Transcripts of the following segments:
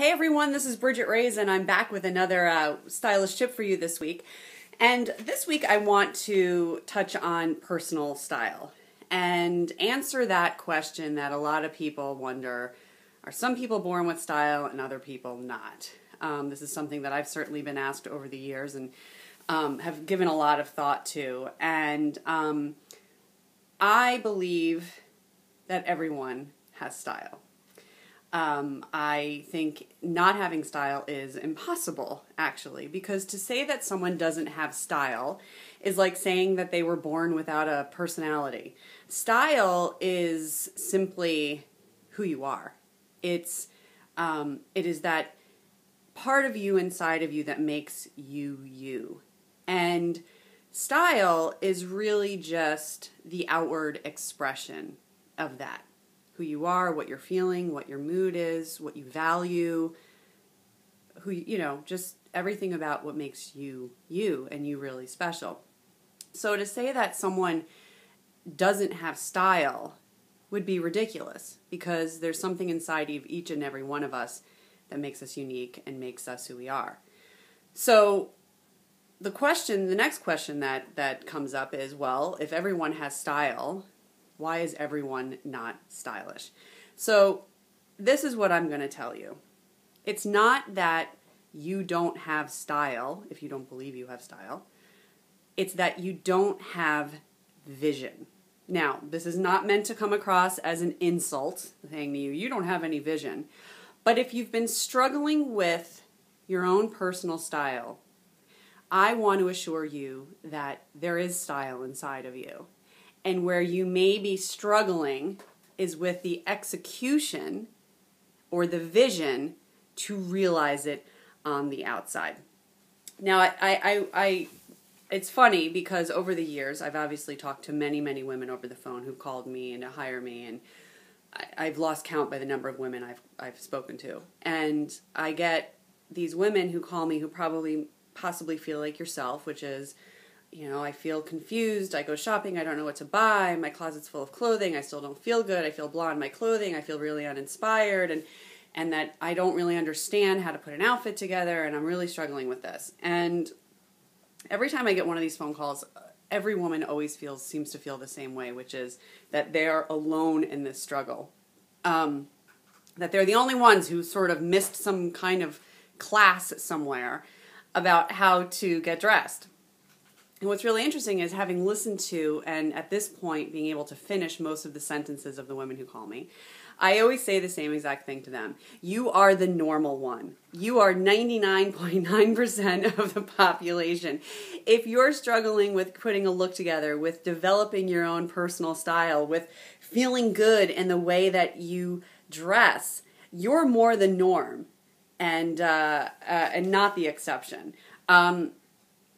Hey everyone, this is Bridgette Raes and I'm back with another stylish tip for you this week. And this week I want to touch on personal style and answer that question that a lot of people wonder, are some people born with style and other people not? This is something that I've certainly been asked over the years and have given a lot of thought to. And I believe that everyone has style. I think not having style is impossible, actually, because to say that someone doesn't have style is like saying that they were born without a personality. Style is simply who you are. It is that part of you inside of you that makes you you. And style is really just the outward expression of that. Who you are, what you're feeling, what your mood is, what you value, just everything about what makes you you and you really special. So to say that someone doesn't have style would be ridiculous, because there's something inside of each and every one of us that makes us unique and makes us who we are. So the next question that comes up is, well, if everyone has style, why is everyone not stylish? So this is what I'm going to tell you. It's not that you don't have style, if you don't believe you have style. It's that you don't have vision. Now, this is not meant to come across as an insult, saying to you, you don't have any vision. But if you've been struggling with your own personal style, I want to assure you that there is style inside of you. And where you may be struggling is with the execution or the vision to realize it on the outside. Now, it's funny because over the years, I've obviously talked to many, many women over the phone who've called me and to hire me, and I've lost count by the number of women I've spoken to. And I get these women who call me who possibly feel like yourself, which is, I feel confused, I go shopping, I don't know what to buy, my closet's full of clothing, I still don't feel good, I feel blah in my clothing, I feel really uninspired, and that I don't really understand how to put an outfit together, and I'm really struggling with this. And every time I get one of these phone calls, every woman always seems to feel the same way, which is that they're alone in this struggle. That they're the only ones who sort of missed some kind of class somewhere about how to get dressed. And what's really interesting is, having listened to, and at this point being able to finish most of the sentences of the women who call me, I always say the same exact thing to them. You are the normal one. You are 99.9% of the population. If you're struggling with putting a look together, with developing your own personal style, with feeling good in the way that you dress, you're more the norm and not the exception.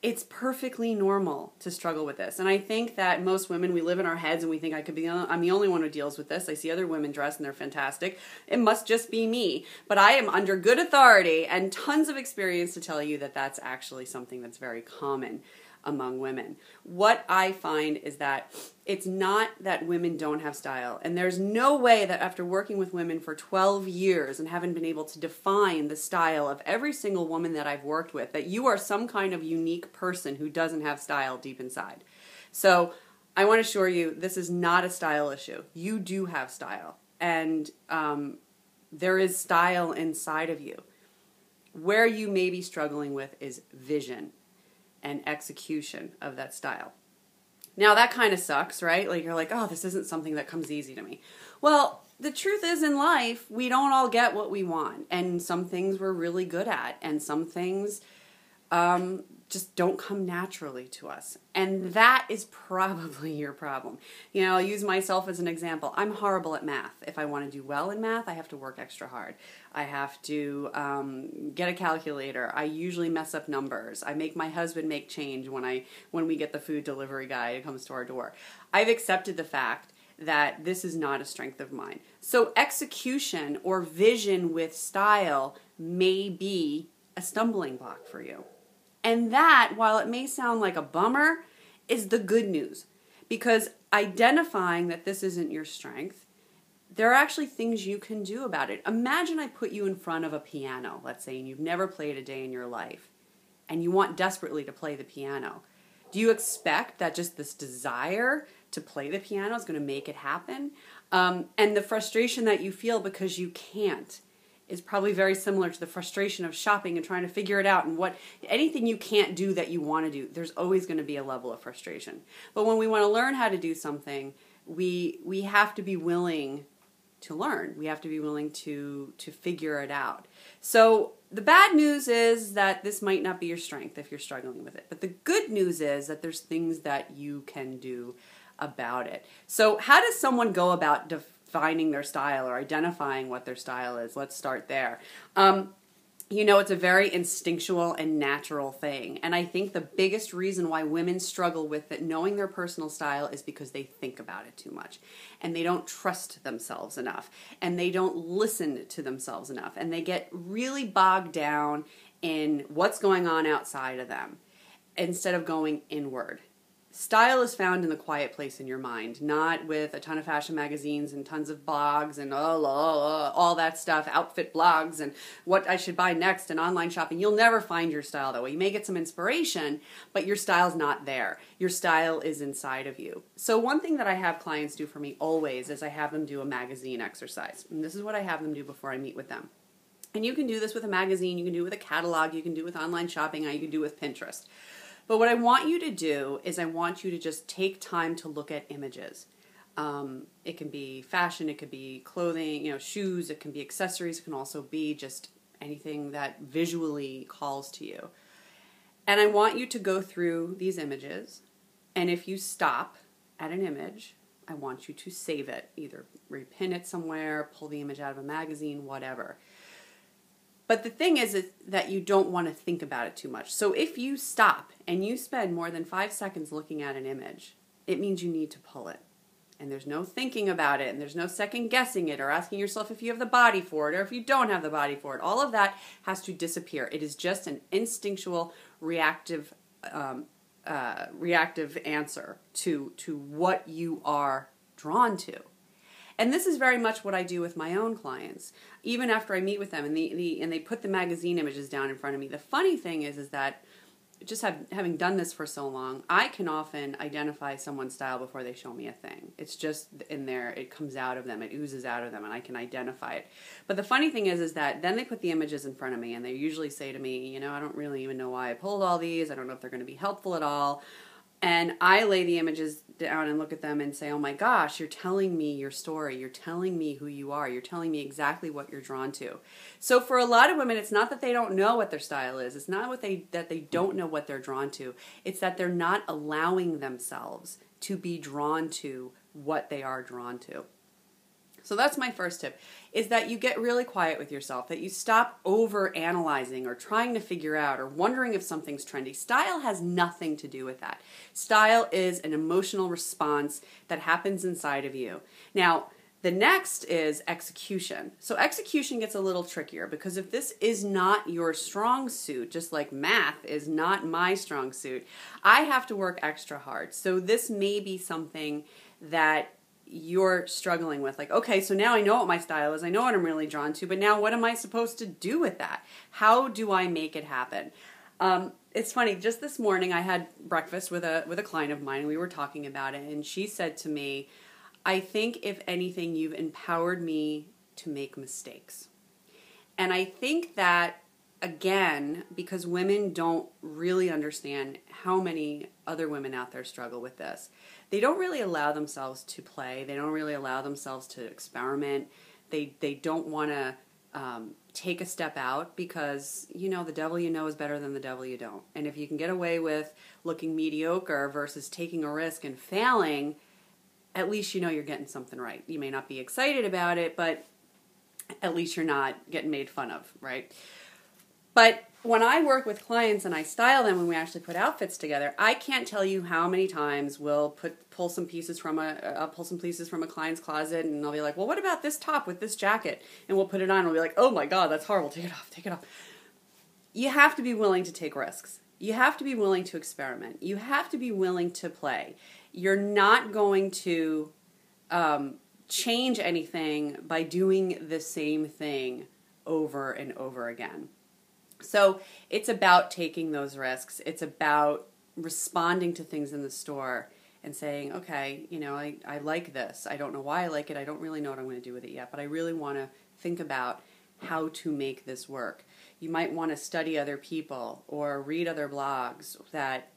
It's perfectly normal to struggle with this. And I think that most women, we live in our heads and we think I'm the only one who deals with this. I see other women dress and they're fantastic. It must just be me. But I am under good authority and tons of experience to tell you that that's actually something that's very common among women. What I find is that it's not that women don't have style. And there's no way that after working with women for 12 years and haven't been able to define the style of every single woman that I've worked with, that you are some kind of unique person who doesn't have style deep inside. So I want to assure you, this is not a style issue. You do have style. And there is style inside of you. Where you may be struggling with is vision and execution of that style. Now that kind of sucks, right? Like, you're like, oh, this isn't something that comes easy to me. Well, the truth is, in life, we don't all get what we want. And some things we're really good at, and some things just don't come naturally to us. And that is probably your problem. I'll use myself as an example. I'm horrible at math. If I want to do well in math, I have to work extra hard. I have to get a calculator. I usually mess up numbers. I make my husband make change when we get the food delivery guy who comes to our door. I've accepted the fact that this is not a strength of mine. So execution or vision with style may be a stumbling block for you. And that, while it may sound like a bummer, is the good news. Because identifying that this isn't your strength there are actually things you can do about it. Imagine I put you in front of a piano, let's say, and you've never played a day in your life, and you want desperately to play the piano. Do you expect that just this desire to play the piano is going to make it happen? And the frustration that you feel because you can't is probably very similar to the frustration of shopping and trying to figure it out, and anything you can't do that you want to do, there's always going to be a level of frustration. But when we want to learn how to do something, we have to be willing to learn. We have to be willing to figure it out. So the bad news is that this might not be your strength if you're struggling with it. But the good news is that there's things that you can do about it. So how does someone go about defining their style or identifying what their style is? Let's start there. It's a very instinctual and natural thing. And I think the biggest reason why women struggle with it, knowing their personal style, is because they think about it too much. And they don't trust themselves enough. And they don't listen to themselves enough. And they get really bogged down in what's going on outside of them instead of going inward. Style is found in the quiet place in your mind, not with a ton of fashion magazines and tons of blogs and all that stuff, outfit blogs and what I should buy next and online shopping. You'll never find your style that way. You may get some inspiration, but your style's not there. Your style is inside of you. So one thing that I have clients do for me always is I have them do a magazine exercise. And this is what I have them do before I meet with them. And you can do this with a magazine, you can do it with a catalog, you can do it with online shopping, you can do it with Pinterest. But what I want you to do is I want you to just take time to look at images. It can be fashion, it could be clothing, shoes, it can be accessories, it can also be just anything that visually calls to you. And I want you to go through these images, and if you stop at an image, I want you to save it, either repin it somewhere, pull the image out of a magazine, whatever. But the thing is that you don't want to think about it too much. So if you stop and you spend more than 5 seconds looking at an image, it means you need to pull it. And there's no thinking about it, and there's no second guessing it or asking yourself if you have the body for it or if you don't have the body for it. All of that has to disappear. It is just an instinctual, reactive answer to what you are drawn to. And this is very much what I do with my own clients. Even after I meet with them and they put the magazine images down in front of me, the funny thing is that just having done this for so long, I can often identify someone's style before they show me a thing. It's just in there, it comes out of them, it oozes out of them, and I can identify it. But the funny thing is that then they put the images in front of me, and they usually say to me, I don't really even know why I pulled all these, I don't know if they're going to be helpful at all. And I lay the images down and look at them and say, oh my gosh, you're telling me your story. You're telling me who you are. You're telling me exactly what you're drawn to. So for a lot of women, it's not that they don't know what their style is. It's not that they don't know what they're drawn to. It's that they're not allowing themselves to be drawn to what they are drawn to. So that's my first tip, is that you get really quiet with yourself, that you stop over-analyzing or trying to figure out or wondering if something's trendy. Style has nothing to do with that. Style is an emotional response that happens inside of you. Now, the next is execution. So execution gets a little trickier because if this is not your strong suit, just like math is not my strong suit, I have to work extra hard. So this may be something that you're struggling with. Like, okay, so now I know what my style is. I know what I'm really drawn to, but now what am I supposed to do with that? How do I make it happen? It's funny, just this morning I had breakfast with a client of mine, and we were talking about it, and she said to me, I think if anything, you've empowered me to make mistakes. And I think that, again, because women don't really understand how many other women out there struggle with this, they don't really allow themselves to play. They don't really allow themselves to experiment. They don't want to take a step out because, the devil you know is better than the devil you don't. And if you can get away with looking mediocre versus taking a risk and failing, at least you're getting something right. You may not be excited about it, but at least you're not getting made fun of, right? But when I work with clients and I style them when we actually put outfits together, I can't tell you how many times we'll pull some pieces from a client's closet, and they'll be like, well, what about this top with this jacket? And we'll put it on and we'll be like, oh my God, that's horrible. Take it off. You have to be willing to take risks. You have to be willing to experiment. You have to be willing to play. You're not going to change anything by doing the same thing over and over again. So it's about taking those risks. It's about responding to things in the store and saying, okay, I like this. I don't know why I like it. I don't really know what I'm going to do with it yet, but I really want to think about how to make this work. You might want to study other people or read other blogs that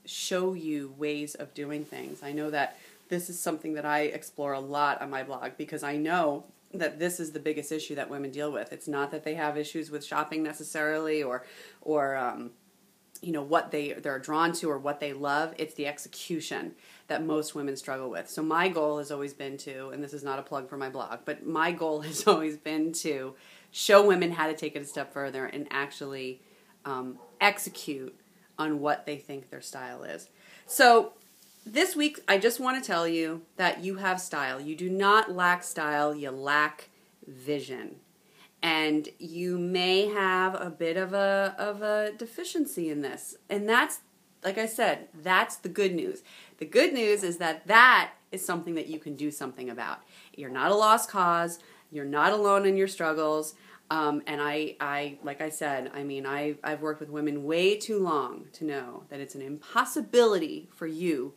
show you ways of doing things. I know that this is something that I explore a lot on my blog because I know that this is the biggest issue that women deal with. It's not that they have issues with shopping necessarily or what they're drawn to or what they love. It's the execution that most women struggle with. So my goal has always been to, and this is not a plug for my blog, but my goal has always been to show women how to take it a step further and actually execute on what they think their style is. So this week, I just want to tell you that you have style. You do not lack style, you lack vision. And you may have a bit of a deficiency in this. And that's, like I said, that's the good news. The good news is that is something that you can do something about. You're not a lost cause. You're not alone in your struggles. And I like I said, I've worked with women way too long to know that it's an impossibility for you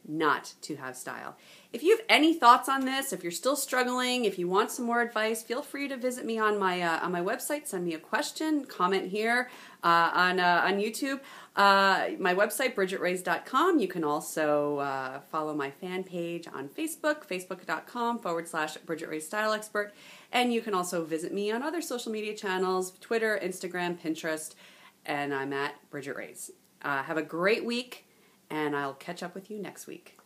not to have style. If you have any thoughts on this, if you're still struggling, if you want some more advice, feel free to visit me on my website. Send me a question, comment here on YouTube. My website, BridgetteRaes.com. You can also follow my fan page on Facebook, facebook.com/Bridgette Raes Style Expert. And you can also visit me on other social media channels, Twitter, Instagram, Pinterest, and I'm at Bridgette Raes. Have a great week. And I'll catch up with you next week.